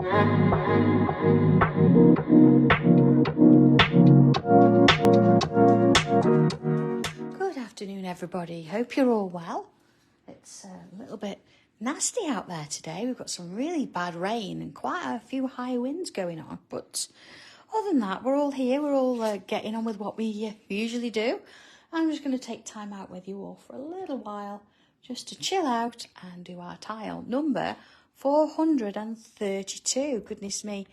Good afternoon, everybody. Hope you're all well. It's a little bit nasty out there today. We've got some really bad rain and quite a few high winds going on. But other than that, we're all here. We're all getting on with what we usually do. I'm just going to take time out with you all for a little while just to chill out and do our tile number 432. Goodness me.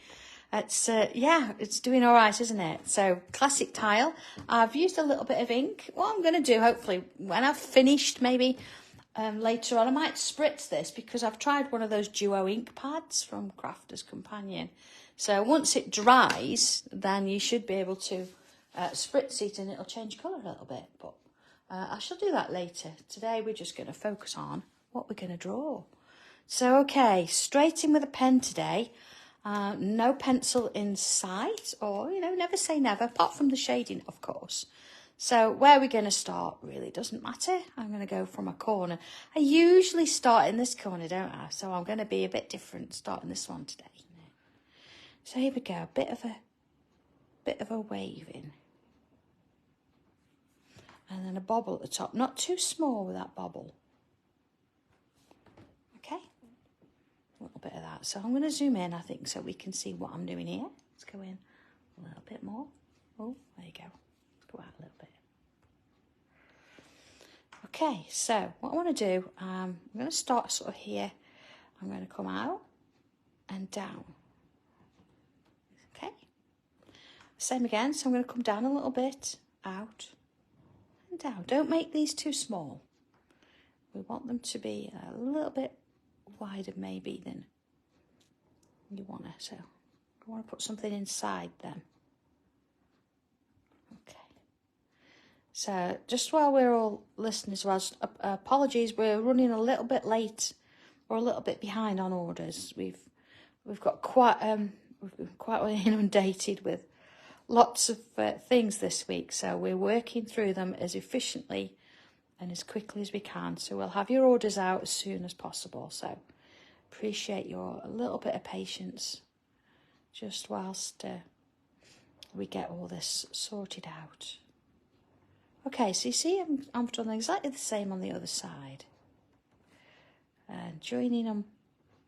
It's it's doing all right, isn't it? So classic tile. I've used a little bit of ink. What I'm going to do, hopefully, when I've finished, maybe later on, I might spritz this because I've tried one of those duo ink pads from Crafter's Companion. So once it dries, then you should be able to spritz it and it'll change colour a little bit. But I shall do that later. Today we're just going to focus on what we're going to draw. So, okay, straight in with a pen today. No pencil in sight, or, never say never, apart from the shading, of course. So where we're going to start really doesn't matter. I'm going to go from a corner. I usually start in this corner, don't I? So I'm going to be a bit different starting this one today. So here we go, a bit of a waving. And then a bobble at the top, not too small with that bobble. Okay. A little bit of that. So I'm going to zoom in, I think, so we can see what I'm doing here. Let's go in a little bit more. Oh, there you go. Let's go out a little bit. Okay, so what I want to do, I'm going to start sort of here. I'm going to come out and down. Okay. Same again. So I'm going to come down a little bit, out and down. Don't make these too small. We want them to be a little bit wider maybe than you want to. So I want to put something inside them. Okay. So just while we're all listening as well, apologies, we're running a little bit late or a little bit behind on orders. We've got quite inundated with lots of things this week, so we're working through them as efficiently and as quickly as we can. So we'll have your orders out as soon as possible. So appreciate your a little bit of patience just whilst we get all this sorted out. Okay, so you see I've done exactly the same on the other side. And joining them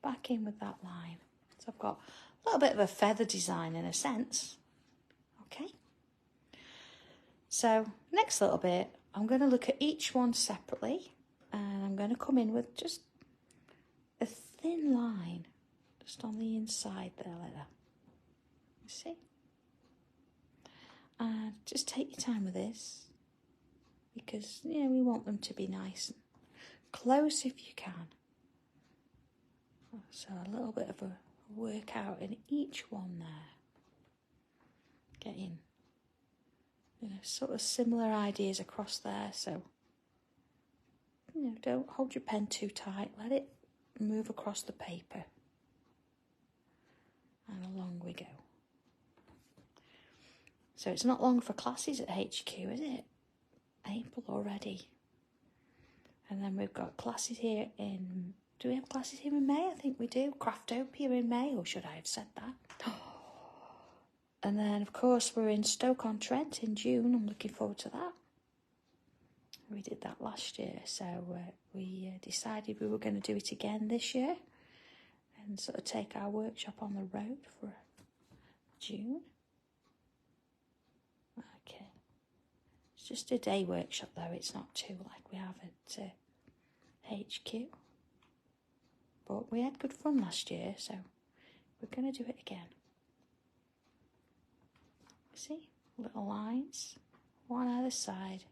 back in with that line. So I've got a little bit of a feather design in a sense. Okay. So next little bit, I'm going to look at each one separately, and I'm going to come in with just a thin line just on the inside there like that. You see? And just take your time with this because, we want them to be nice and close if you can. So a little bit of a workout in each one there. Getting sort of similar ideas across there. So, don't hold your pen too tight. Let it move across the paper. And along we go. So it's not long for classes at HQ, is it? April already. And then we've got classes here in... Do we have classes here in May? I think we do. Craftopia in May, or should I have said that? And then, of course, we're in Stoke-on-Trent in June. I'm looking forward to that. We did that last year, so we decided we were going to do it again this year and sort of take our workshop on the road for June. Okay. It's just a day workshop, though. It's not two like we have at HQ. But we had good fun last year, so we're going to do it again. See, little lines, one either side,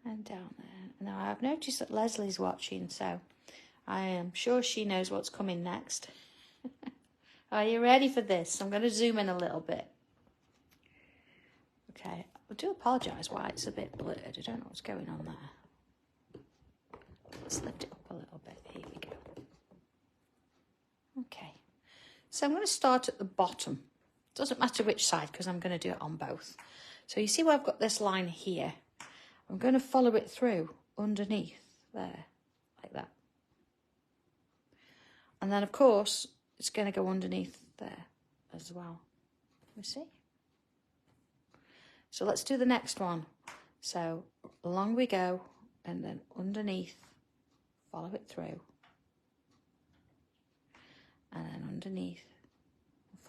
and down there. Now I've noticed that Leslie's watching, so I am sure she knows what's coming next. Are you ready for this? I'm going to zoom in a little bit. Okay, I do apologise why it's a bit blurred. I don't know what's going on there. Let's lift it up a little bit. Here we go. Okay, so I'm going to start at the bottom. Doesn't matter which side because I'm going to do it on both. So you see where I've got this line here. I'm going to follow it through underneath there, like that. And then, of course, it's going to go underneath there as well. You see? So let's do the next one. So along we go, and then underneath, follow it through, and then underneath,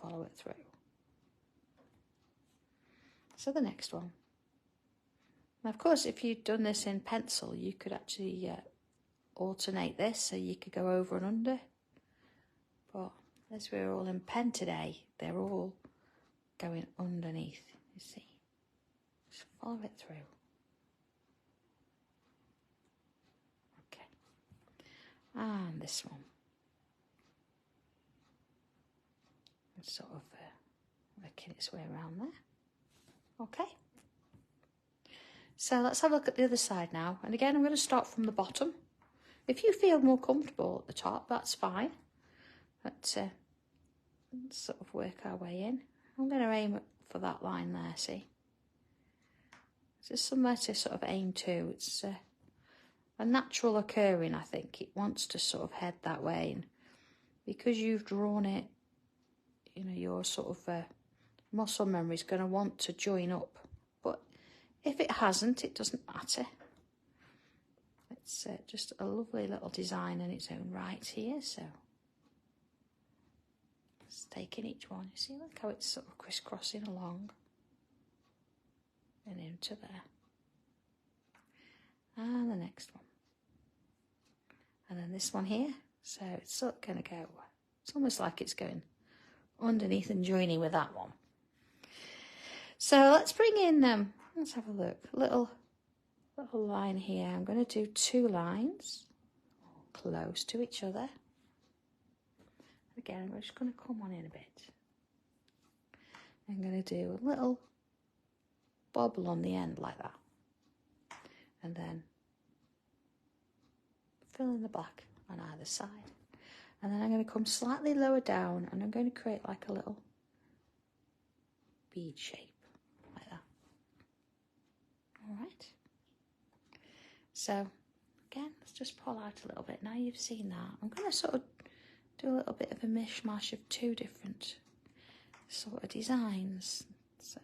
follow it through. So the next one. Now, of course, if you'd done this in pencil, you could actually alternate this, so you could go over and under. But as we're all in pen today, they're all going underneath, you see. Just follow it through. Okay. And this one. It's sort of working its way around there. Okay. So let's have a look at the other side now. And again, I'm going to start from the bottom. If you feel more comfortable at the top, that's fine. But let's sort of work our way in. I'm going to aim for that line there, see? It's just somewhere to sort of aim to. It's a natural occurring, I think. It wants to sort of head that way. And because you've drawn it, you know, your sort of muscle memory is going to want to join up. But if it hasn't, it doesn't matter. It's just a lovely little design in its own right here. So just taking each one. You see, look how it's sort of crisscrossing along and into there. And the next one. And then this one here. So it's sort of going to go, it's almost like it's going underneath and joining with that one. So let's bring in, let's have a look, little line here. I'm going to do 2 lines close to each other. Again, we're just going to come on in a bit. I'm going to do a little bobble on the end like that. And then fill in the black on either side. And then I'm going to come slightly lower down and I'm going to create like a little bead shape like that. All right. So again, let's just pull out a little bit. Now you've seen that, I'm going to sort of do a little bit of a mishmash of 2 different sort of designs. So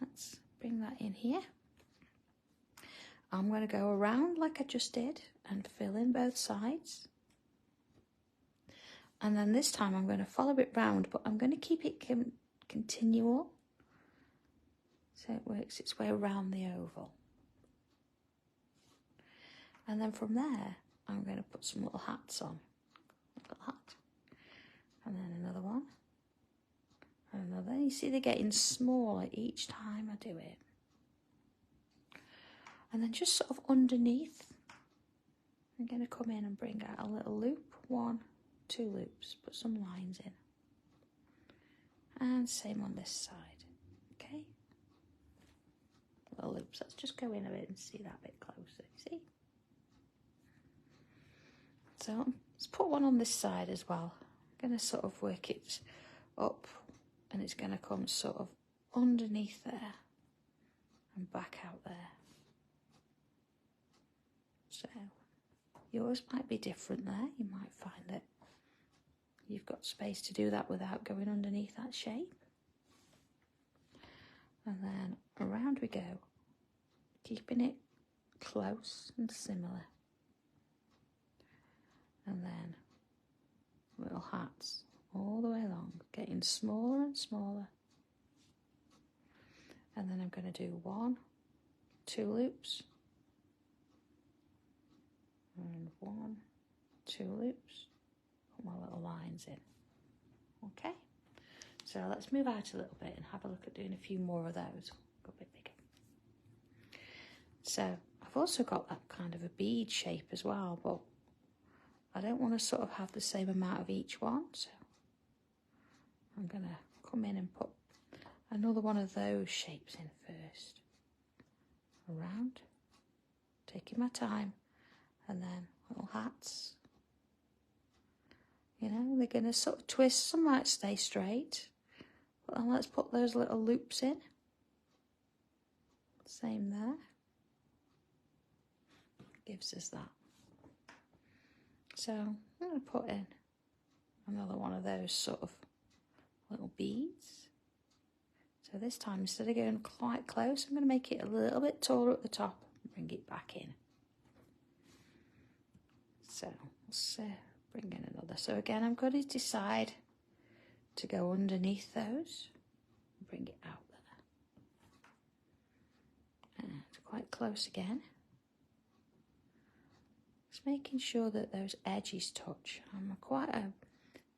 let's bring that in here. I'm going to go around like I just did and fill in both sides. And then this time I'm going to follow it round, but I'm going to keep it continual. So it works its way around the oval. And then from there, I'm going to put some little hats on. A little hat. And then another one. And another. You see they're getting smaller each time I do it. And then just sort of underneath, I'm going to come in and bring out a little loop. 1, 2 loops. Put some lines in. And same on this side. Okay? Little loops. Let's just go in a bit and see that bit closer. See? So let's put one on this side as well. I'm going to sort of work it up and it's going to come sort of underneath there and back out there. So yours might be different there. You might find that you've got space to do that without going underneath that shape. And then around we go, keeping it close and similar. And then little hats all the way along, getting smaller and smaller. And then I'm going to do 1, 2 loops. And 1, 2 loops. Put my little lines in. Okay. So let's move out a little bit and have a look at doing a few more of those. Go a bit bigger. So I've also got that kind of a bead shape as well, but I don't want to sort of have the same amount of each one. So I'm going to come in and put another one of those shapes in first. Around. Taking my time. And then little hats. You know, they're going to sort of twist. Some might stay straight. But then let's put those little loops in. Same there. Gives us that. So I'm going to put in another one of those sort of little beads. So this time, instead of going quite close, I'm going to make it a little bit taller at the top and bring it back in. So let's bring in another. So again, I'm going to decide to go underneath those and bring it out there. And quite close again. Just making sure that those edges touch.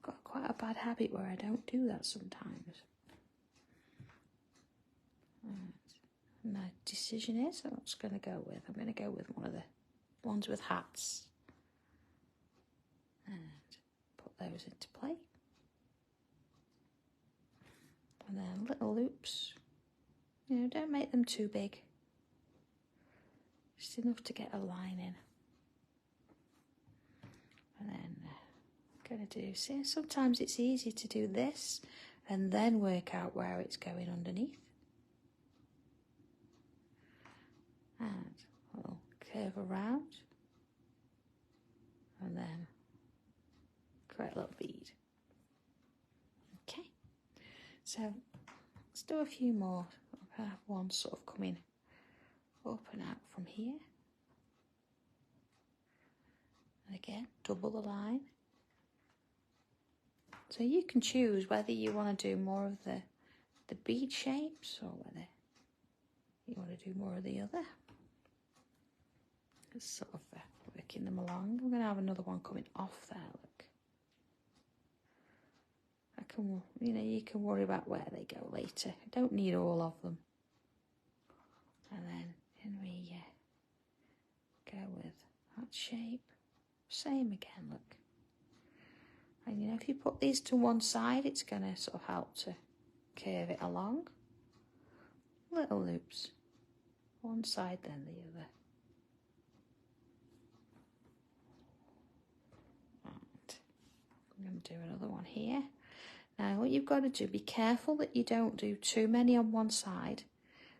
Got quite a bad habit where I don't do that sometimes. And my decision is I'm just going to go with. I'm going to go with one of the ones with hats. And put those into play. And then little loops. You know, don't make them too big. Just enough to get a line in. And then I'm going to do, see, sometimes it's easy to do this and then work out where it's going underneath. And we'll curve around. And then create a little bead. Okay, so let's do a few more. I have one sort of coming up and out from here. And again, double the line. So you can choose whether you want to do more of the bead shapes or whether you want to do more of the other. Just sort of working them along. I'm going to have another one coming off there, look. You can worry about where they go later. I don't need all of them. And then we go with that shape. Same again, look. And you know, if you put these to one side, it's going to sort of help to curve it along. Little loops. One side, then the other. And I'm going to do another one here. Now, what you've got to do, be careful that you don't do too many on one side,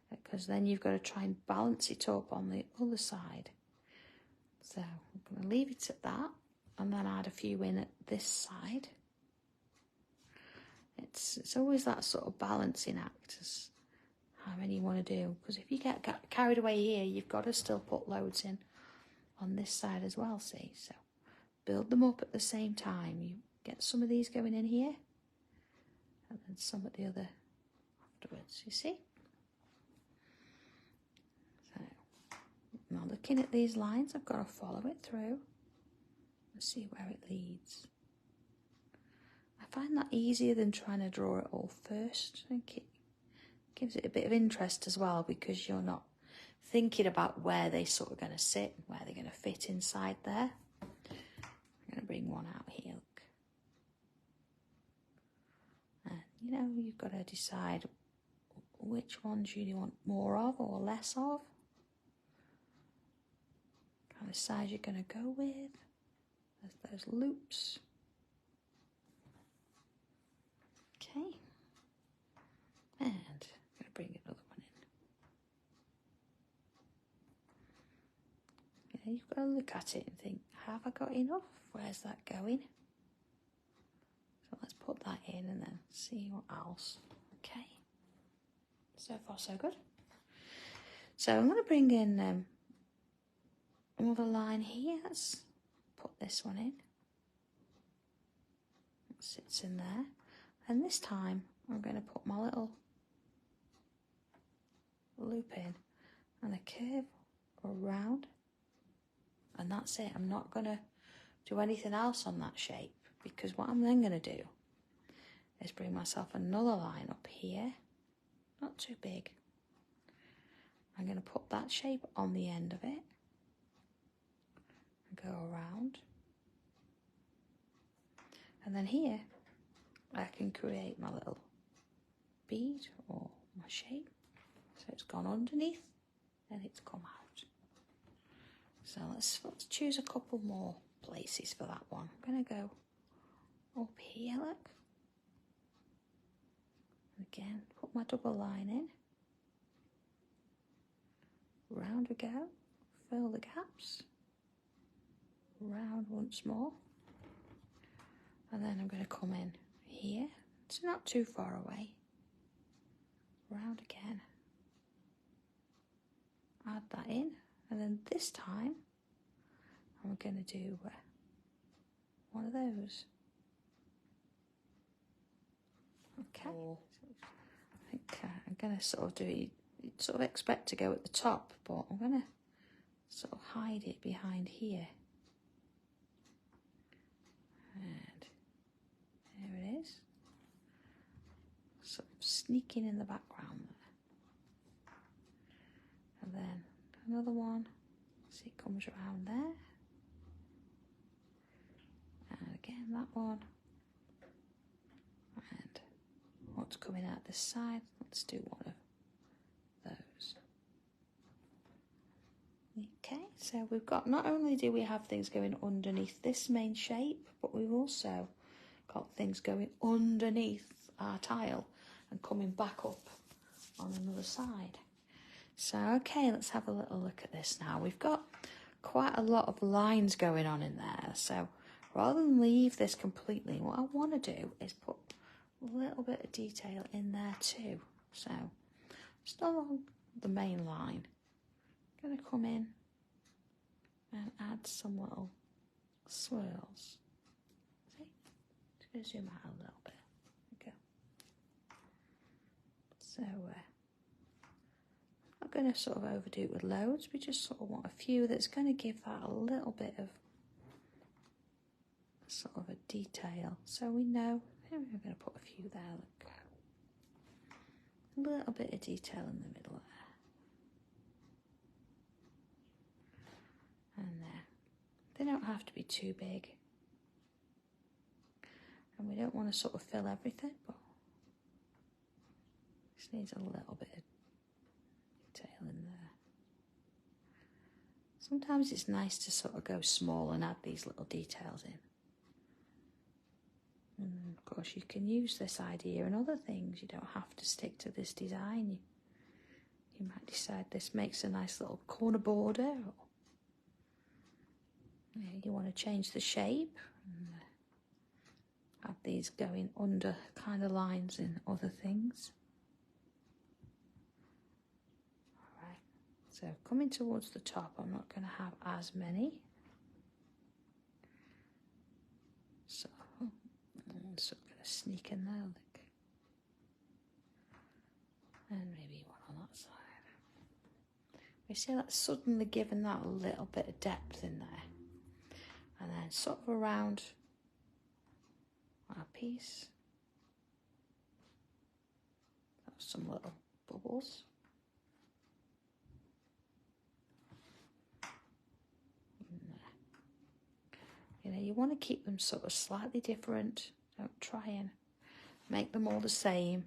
because then you've got to try and balance it up on the other side. So I'm going to leave it at that, and then add a few in at this side. It's always that sort of balancing act as how many you want to do, because if you get carried away here, you've got to still put loads in on this side as well, see? So build them up at the same time. You get some of these going in here, and then some at the other afterwards, you see? So, now looking at these lines, I've got to follow it through and see where it leads. I find that easier than trying to draw it all first. I think it gives it a bit of interest as well, because you're not thinking about where they're sort of going to sit, where they're going to fit inside there. I'm going to bring one out here, look. And, you know, you've got to decide which ones you want more of or less of. Kind of size you're going to go with. There's those loops. Okay. And I'm going to bring another one in. You know, you've got to look at it and think, have I got enough? Where's that going? So let's put that in and then see what else. Okay. So far, so good. So I'm going to bring in another line here. Let's put this one in. It sits in there. And this time, I'm going to put my little loop in and a curve around. And that's it. I'm not going to do anything else on that shape, because what I'm then going to do is bring myself another line up here. Not too big. I'm going to put that shape on the end of it and go around. And then here, I can create my little bead or my shape. So it's gone underneath and it's come out. So let's choose a couple more places for that one. I'm going to go up here, look. Again, put my double line in. Round we go. Fill the gaps. Round once more. And then I'm going to come in here. It's not too far away. Round again. Add that in. And then this time, I'm going to do one of those. Okay. I think I'm going to sort of do it. You'd sort of expect to go at the top, but I'm going to sort of hide it behind here. And there it is. Sort of sneaking in the background there. And then another one. See, it comes around there. And again, that one. And what's coming out this side? Let's do one of those. Okay, so we've got, not only do we have things going underneath this main shape, but we've also got things going underneath our tile and coming back up on another side. So, okay, let's have a little look at this now. We've got quite a lot of lines going on in there. So rather than leave this completely, what I want to do is put a little bit of detail in there too. So just along the main line, I'm going to come in and add some little swirls. See? Just going to zoom out a little bit. There we go. So I'm not going to sort of overdo it with loads. We just sort of want a few that's going to give that a little bit of sort of a detail. So we know, we're going to put a few there. Look. A little bit of detail in the middle there. And there. They don't have to be too big. And we don't want to sort of fill everything, but just needs a little bit of detail in there. Sometimes it's nice to sort of go small and add these little details in. And of course you can use this idea in other things. You don't have to stick to this design. You might decide this makes a nice little corner border, or you want to change the shape and have these going under kind of lines in other things. Alright, so coming towards the top, I'm not going to have as many. So I'm sort of going to sneak in there, look. And maybe one on that side. We see that's suddenly given that a little bit of depth in there. And then sort of around our piece, some little bubbles. You know, you want to keep them sort of slightly different. Don't try and make them all the same.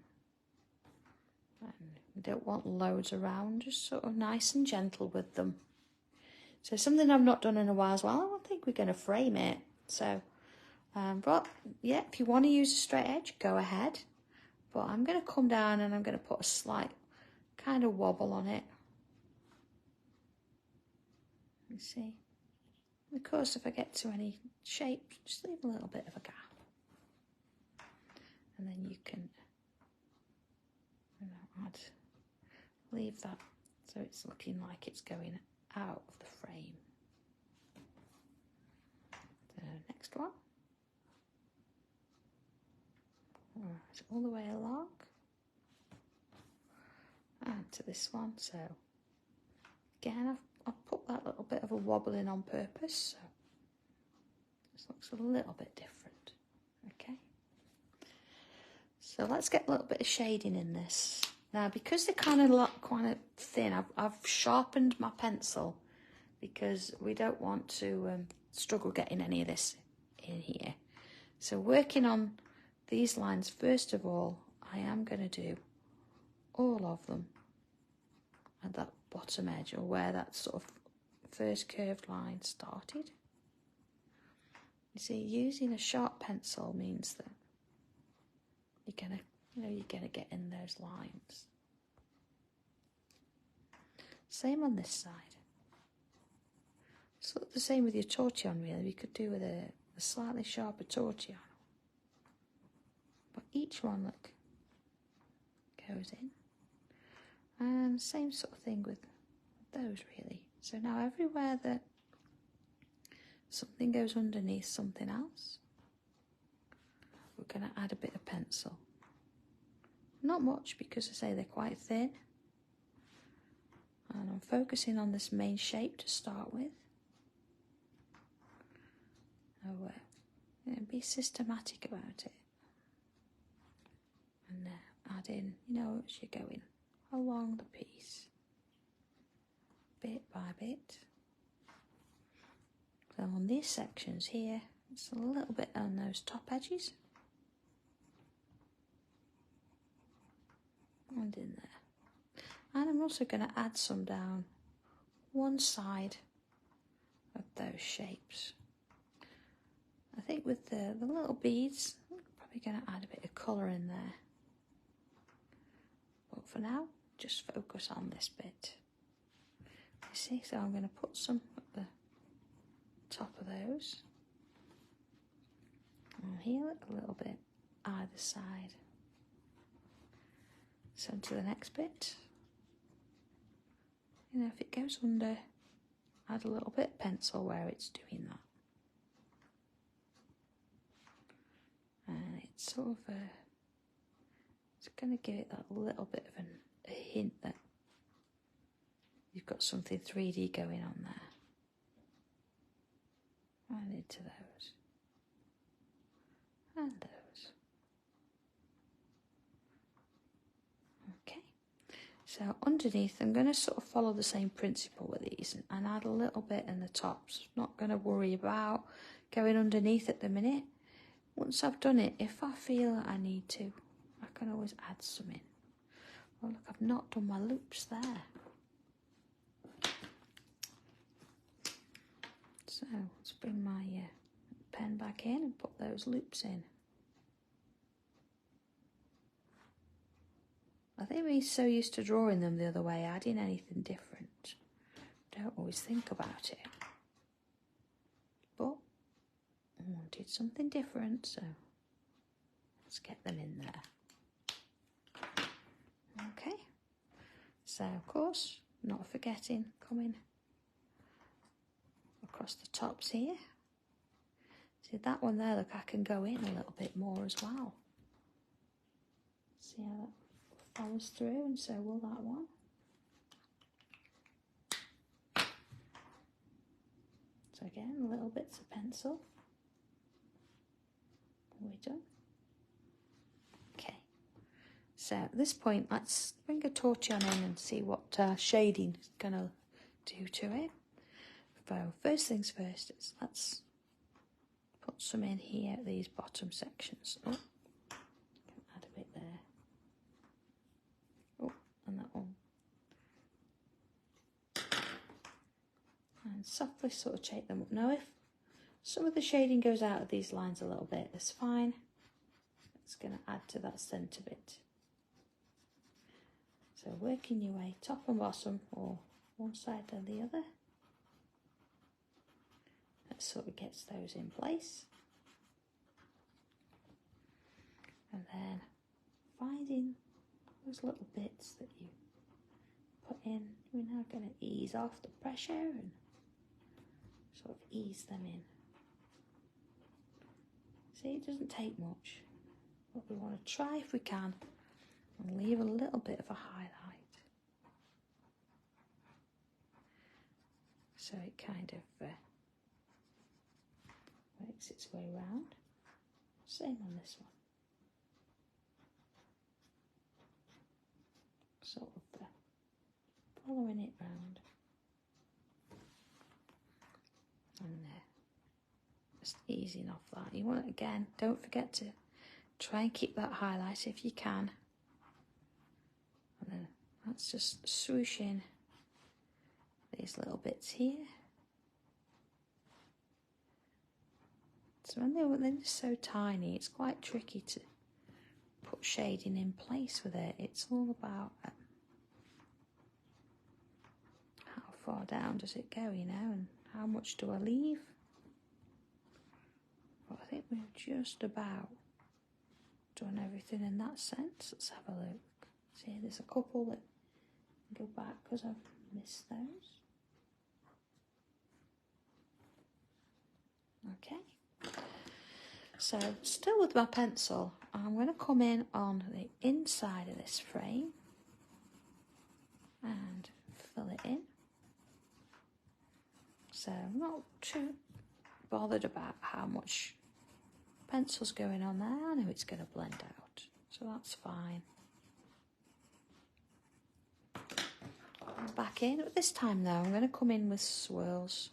And we don't want loads around, just sort of nice and gentle with them. So something I've not done in a while as well. I don't think we're going to frame it. So, but yeah, if you want to use a straight edge, go ahead. But I'm going to come down and I'm going to put a slight kind of wobble on it. You see? Of course, if I get to any shape, just leave a little bit of a gap. And then you can, leave that so it's looking like it's going out of the frame. The next one. Alright, all the way along. And to this one. So again, I've put that little bit of a wobble in on purpose. So this looks a little bit different. Okay. So let's get a little bit of shading in this. Now, because they're kind of thin, I've sharpened my pencil because we don't want to struggle getting any of this in here. So working on these lines, first of all, I am going to do all of them at that bottom edge, or where that sort of first curved line started. You see, using a sharp pencil means that you're gonna get in those lines. Same on this side. Sort of the same with your tortillon, really. We could do with a slightly sharper tortillon. each one, look, goes in. And same sort of thing with those really. So now everywhere that something goes underneath something else, we're going to add a bit of pencil. Not much, because I say they're quite thin. And I'm focusing on this main shape to start with. Oh, be systematic about it. And add in, you know, as you're going along the piece, bit by bit. So on these sections here, it's a little bit on those top edges. And in there. And I'm also going to add some down one side of those shapes. I think with the little beads, I'm probably going to add a bit of colour in there. But for now, just focus on this bit. You see, so I'm going to put some at the top of those. And here, look, a little bit either side. So to the next bit. You know, if it goes under, add a little bit of pencil where it's doing that. And it's sort of it's going to give it that little bit of a hint that you've got something 3D going on there. And into those. And those. Okay. So underneath, I'm going to sort of follow the same principle with these and add a little bit in the tops. Not going to worry about going underneath at the minute. Once I've done it, if I feel I need to, I can always add some in. Well, look, I've not done my loops there. So let's bring my pen back in and put those loops in. I think we're so used to drawing them the other way, adding anything different. Don't always think about it. But I wanted something different, so let's get them in there. Okay, so of course, not forgetting coming across the tops here. See that one there, look, I can go in a little bit more as well. See how that follows through, and so will that one. So again, little bits of pencil. We're done. Okay, so at this point, let's bring a tortillon in and see what shading is going to do to it. So first things first, is let's put some in here at these bottom sections. Oh, add a bit there. Oh, and that one. And softly sort of shake them up. Now if some of the shading goes out of these lines a little bit, that's fine. It's going to add to that centre bit. So working your way top and bottom, or one side and the other. That sort of gets those in place. And then finding those little bits that you put in, we're now going to ease off the pressure and sort of ease them in. See, it doesn't take much, but we want to try if we can and leave a little bit of a highlight. So it kind of works its way around. Same on this one. Sort of following it round. And just easing off that. You want it again, don't forget to try and keep that highlight if you can. And then let's just swoosh in these little bits here. So when they're so tiny, it's quite tricky to put shading in place with it. It's all about how far down does it go, you know, and how much do I leave. But I think we've just about done everything everything in that sense. Let's have a look. See, there's a couple that go back because I've missed those. Okay. So still with my pencil, I'm going to come in on the inside of this frame and fill it in. So I'm not too bothered about how much pencil's going on there. I know it's going to blend out, so that's fine. Back in. But this time though, I'm going to come in with swirls.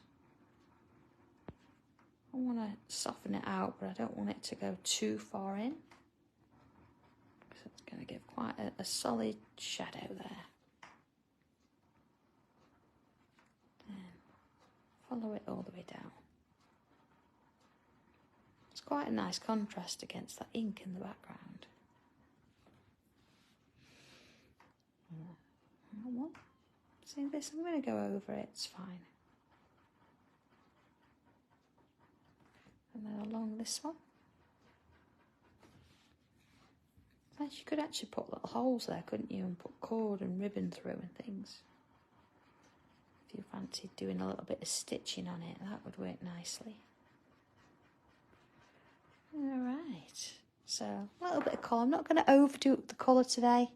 I want to soften it out, but I don't want it to go too far in. So it's going to give quite a solid shadow there. And follow it all the way down. It's quite a nice contrast against that ink in the background. That one. See this? I'm going to go over it, it's fine. And then along this one. Nice, you could actually put little holes there, couldn't you? And put cord and ribbon through and things. If you fancied doing a little bit of stitching on it, that would work nicely. Alright, so a little bit of colour. I'm not going to overdo the colour today.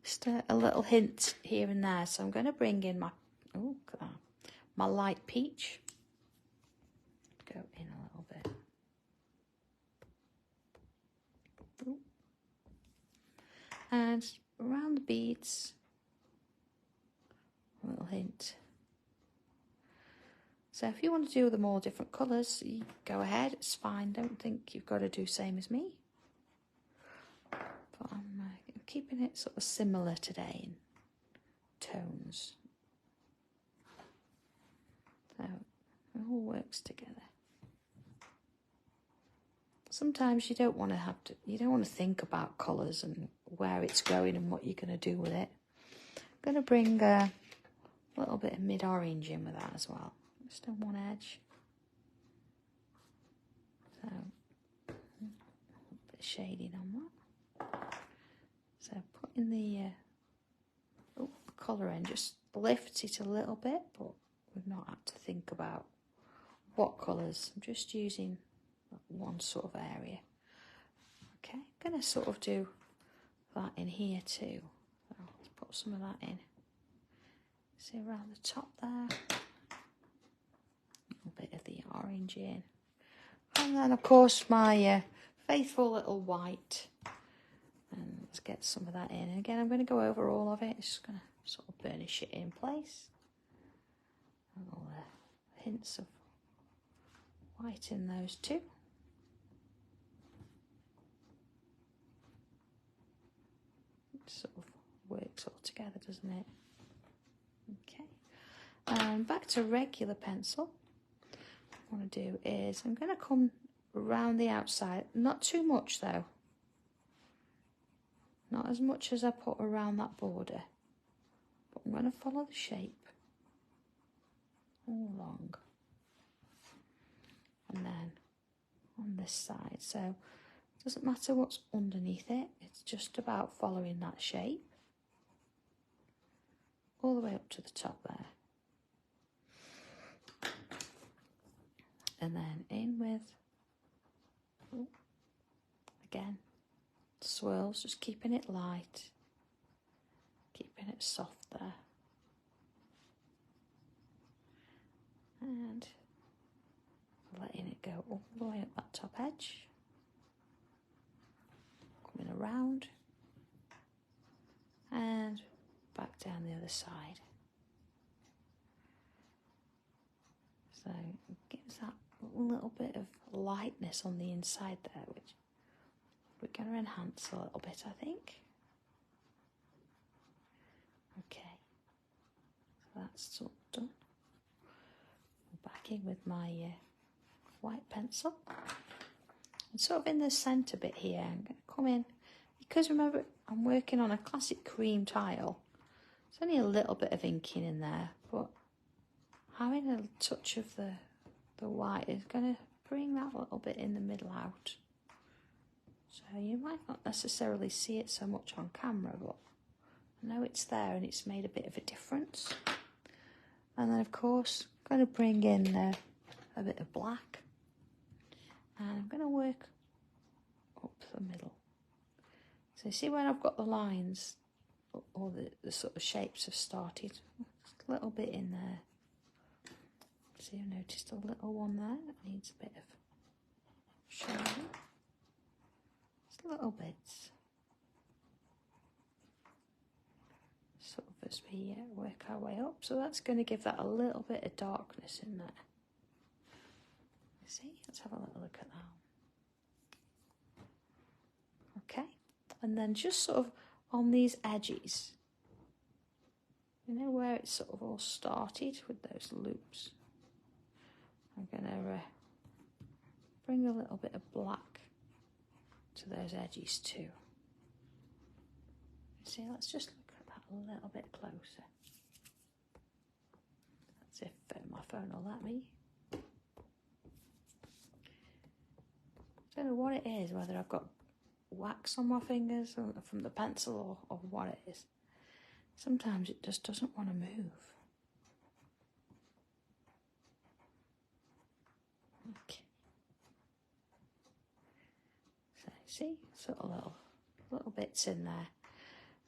Just a little hint here and there. So I'm going to bring in my, oh, look at that, my light peach. Go in a little bit. Ooh. And around the beads, a little hint. So if you want to do them all different colours, you go ahead, it's fine. Don't think you've got to do same as me. But I'm keeping it sort of similar today in tones. So it all works together. Sometimes you don't want to think about colours and where it's going and what you're going to do with it. I'm going to bring a little bit of mid-orange in with that as well. Just on one edge. So, a bit of shading on that. So, putting the colour in just lifts it a little bit, but we've not had to think about what colours. I'm just using one sort of area. Okay, I'm going to sort of do that in here too. So, let's put some of that in. See around the top there. Bit of the orange in, and then of course my faithful little white, and let's get some of that in. And again, I'm going to go over all of it. It's just going to sort of burnish it in place, and all the hints of white in those too. It sort of works all together, doesn't it? Okay, and back to regular pencil. What I want to do is I'm going to come around the outside, not too much though, not as much as I put around that border, but I'm going to follow the shape all along, and then on this side. So it doesn't matter what's underneath it, it's just about following that shape all the way up to the top there. And then in with, again, swirls, just keeping it light, keeping it soft there. And letting it go all the way up that top edge. Coming around and back down the other side. So it gives that little bit of lightness on the inside there, which we're going to enhance a little bit, I think. Okay, so that's sort of done. I'm back in with my white pencil. And sort of in the centre bit here, I'm going to come in, because remember, I'm working on a classic cream tile. There's only a little bit of inking in there, but having a touch of the white is going to bring that little bit in the middle out. So you might not necessarily see it so much on camera, but I know it's there and it's made a bit of a difference. And then of course, I'm going to bring in a bit of black. And I'm going to work up the middle. So you see when I've got the lines, all the sort of shapes have started. Just a little bit in there. See, I've noticed a little one there that needs a bit of shading. Just little bits. Sort of as we work our way up. So that's going to give that a little bit of darkness in there. You see, let's have a little look at that. Okay, and then just sort of on these edges, you know where it sort of all started with those loops. I'm going to bring a little bit of black to those edges too. See, let's just look at that a little bit closer. That's if my phone will let me. I don't know what it is, whether I've got wax on my fingers from the pencil or what it is. Sometimes it just doesn't want to move. Okay. So see, sort of little bits in there,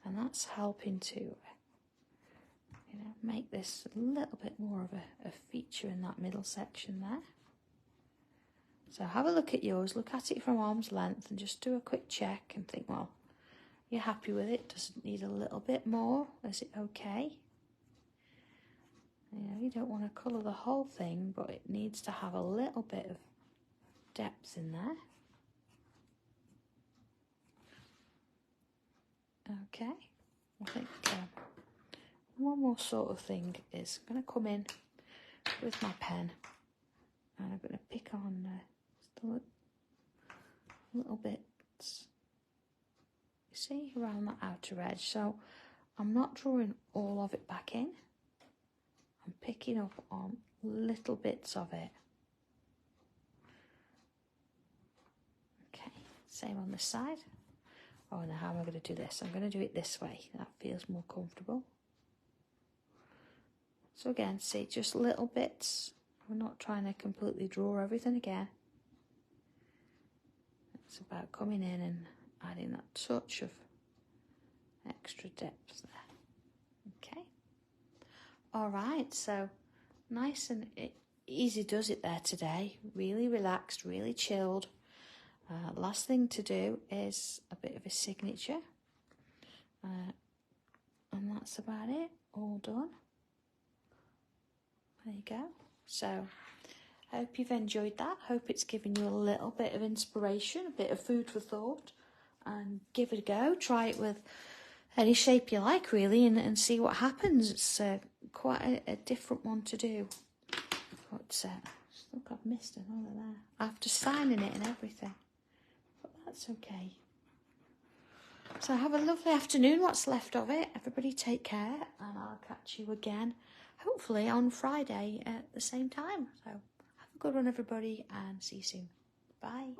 and that's helping to, make this a little bit more of a feature in that middle section there. So have a look at yours, look at it from arm's length and just do a quick check and think, well, you're happy with it? Does it need a little bit more? Is it okay? You don't want to colour the whole thing, but it needs to have a little bit of depth in there. Okay, I think one more sort of thing is I'm going to come in with my pen and I'm going to pick on little bits, you see, around the outer edge. So I'm not drawing all of it back in. I'm picking up on little bits of it. Okay, same on this side. Oh, now how am I going to do this? I'm going to do it this way. That feels more comfortable. So again, see, just little bits. We're not trying to completely draw everything again. It's about coming in and adding that touch of extra depth there. Okay. All right, so nice and easy does it there today. Really relaxed, really chilled. Last thing to do is a bit of a signature. And that's about it, all done. There you go. So I hope you've enjoyed that. Hope it's given you a little bit of inspiration, a bit of food for thought, and give it a go. Try it with any shape you like, really, and see what happens. It's quite a different one to do. But look, I've missed another there after signing it and everything. But that's okay. So have a lovely afternoon, what's left of it. Everybody take care, and I'll catch you again, hopefully on Friday at the same time. So have a good one, everybody, and see you soon. Bye.